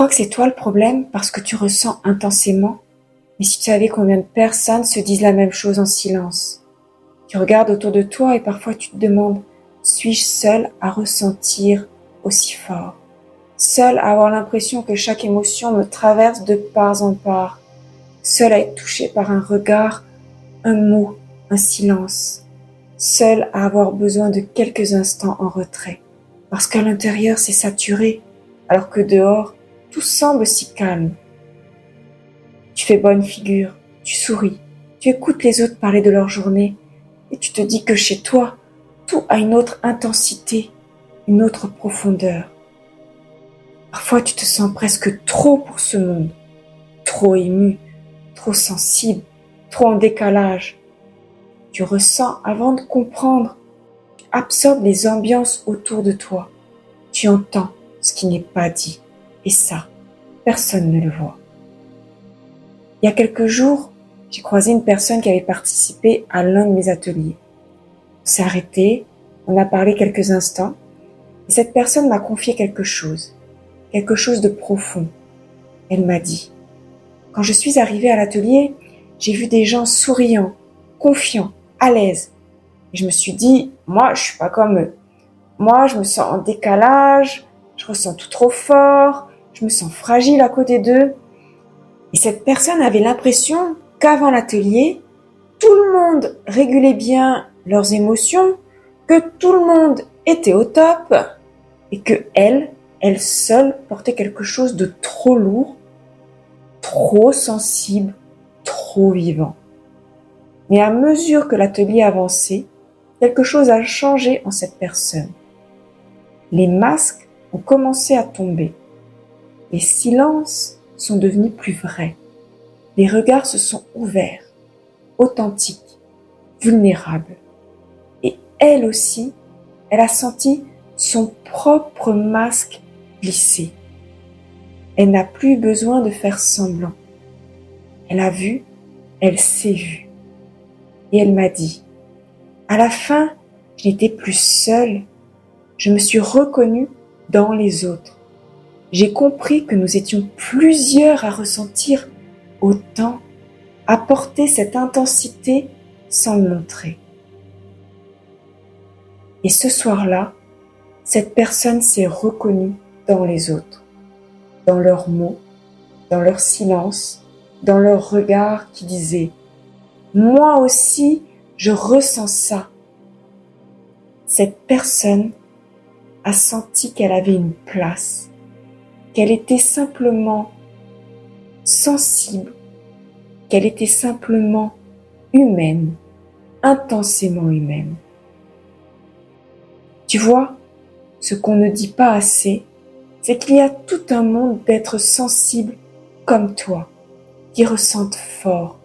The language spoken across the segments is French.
crois que c'est toi le problème parce que tu ressens intensément, mais si tu savais combien de personnes se disent la même chose en silence. Tu regardes autour de toi et parfois tu te demandes, suis-je seule à ressentir aussi fort? Seule à avoir l'impression que chaque émotion me traverse de part en part? Seule à être touchée par un regard, un mot, un silence? Seule à avoir besoin de quelques instants en retrait? Parce qu'à l'intérieur c'est saturé, alors que dehors, tout semble si calme. Tu fais bonne figure, tu souris, tu écoutes les autres parler de leur journée et tu te dis que chez toi, tout a une autre intensité, une autre profondeur. Parfois tu te sens presque trop pour ce monde, trop ému, trop sensible, trop en décalage. Tu ressens avant de comprendre, tu absorbes les ambiances autour de toi, tu entends ce qui n'est pas dit et ça, personne ne le voit. Il y a quelques jours, j'ai croisé une personne qui avait participé à l'un de mes ateliers. On s'est arrêté, on a parlé quelques instants, et cette personne m'a confié quelque chose de profond. Elle m'a dit, quand je suis arrivée à l'atelier, j'ai vu des gens souriants, confiants, à l'aise. Et je me suis dit, moi, je suis pas comme eux. Moi, je me sens en décalage, je ressens tout trop fort, je me sens fragile à côté d'eux. Et cette personne avait l'impression qu'avant l'atelier, tout le monde régulait bien leurs émotions, que tout le monde était au top et que elle seule portait quelque chose de trop lourd, trop sensible, trop vivant. Mais à mesure que l'atelier avançait, quelque chose a changé en cette personne. Les masques ont commencé à tomber. Les silences sont devenus plus vrais. Les regards se sont ouverts, authentiques, vulnérables. Et elle aussi, elle a senti son propre masque glisser. Elle n'a plus besoin de faire semblant. Elle a vu, elle s'est vue. Et elle m'a dit, à la fin, je n'étais plus seule. Je me suis reconnue dans les autres. J'ai compris que nous étions plusieurs à ressentir autant, à porter cette intensité sans le montrer. Et ce soir-là, cette personne s'est reconnue dans les autres, dans leurs mots, dans leur silence, dans leur regard qui disait « Moi aussi, je ressens ça ». Cette personne a senti qu'elle avait une place, qu'elle était simplement sensible, qu'elle était simplement humaine, intensément humaine. Tu vois, ce qu'on ne dit pas assez, c'est qu'il y a tout un monde d'êtres sensibles comme toi, qui ressentent fort,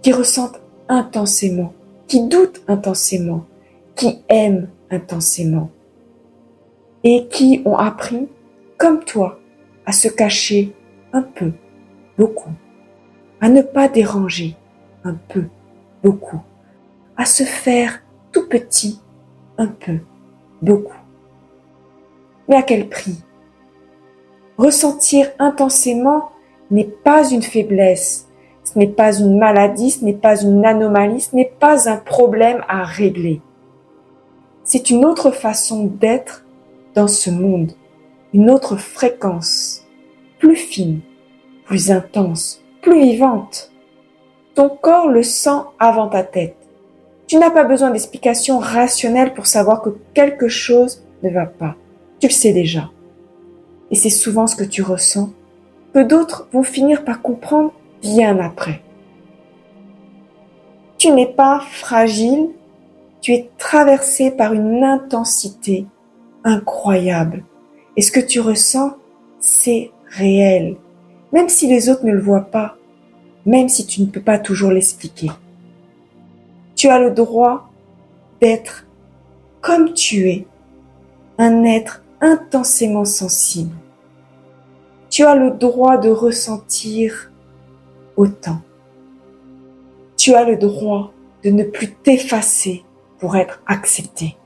qui ressentent intensément, qui doutent intensément, qui aiment intensément et qui ont appris, comme toi, à se cacher un peu, beaucoup, à ne pas déranger un peu, beaucoup, à se faire tout petit un peu, beaucoup. Mais à quel prix? Ressentir intensément n'est pas une faiblesse, ce n'est pas une maladie, ce n'est pas une anomalie, ce n'est pas un problème à régler. C'est une autre façon d'être dans ce monde, une autre fréquence, plus fine, plus intense, plus vivante. Ton corps le sent avant ta tête. Tu n'as pas besoin d'explications rationnelles pour savoir que quelque chose ne va pas. Tu le sais déjà. Et c'est souvent ce que tu ressens, que d'autres vont finir par comprendre bien après. Tu n'es pas fragile, tu es traversé par une intensité incroyable. Et ce que tu ressens, c'est réel. Même si les autres ne le voient pas, même si tu ne peux pas toujours l'expliquer. Tu as le droit d'être comme tu es, un être intensément sensible. Tu as le droit de ressentir autant. Tu as le droit de ne plus t'effacer pour être accepté.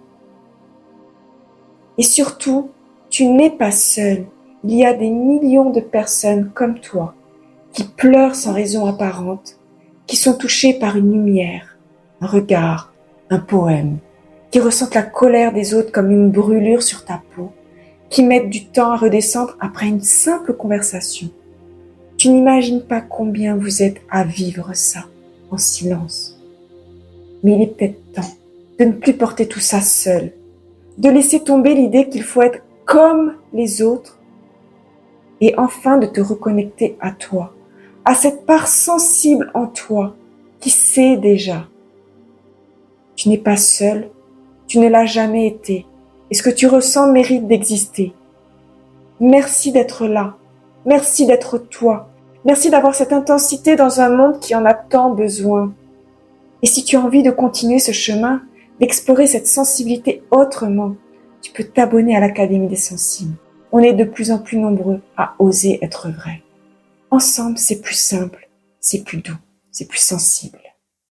Et surtout, tu n'es pas seul. il y a des millions de personnes comme toi qui pleurent sans raison apparente, qui sont touchées par une lumière, un regard, un poème, qui ressentent la colère des autres comme une brûlure sur ta peau, qui mettent du temps à redescendre après une simple conversation. Tu n'imagines pas combien vous êtes à vivre ça en silence. Mais il est peut-être temps de ne plus porter tout ça seul, de laisser tomber l'idée qu'il faut être comme les autres et enfin de te reconnecter à toi, à cette part sensible en toi qui sait déjà. Tu n'es pas seul, tu ne l'as jamais été et ce que tu ressens mérite d'exister. Merci d'être là, merci d'être toi, merci d'avoir cette intensité dans un monde qui en a tant besoin. Et si tu as envie de continuer ce chemin, d'explorer cette sensibilité autrement, tu peux t'abonner à l'Académie des Sensibles. On est de plus en plus nombreux à oser être vrai. Ensemble, c'est plus simple, c'est plus doux, c'est plus sensible.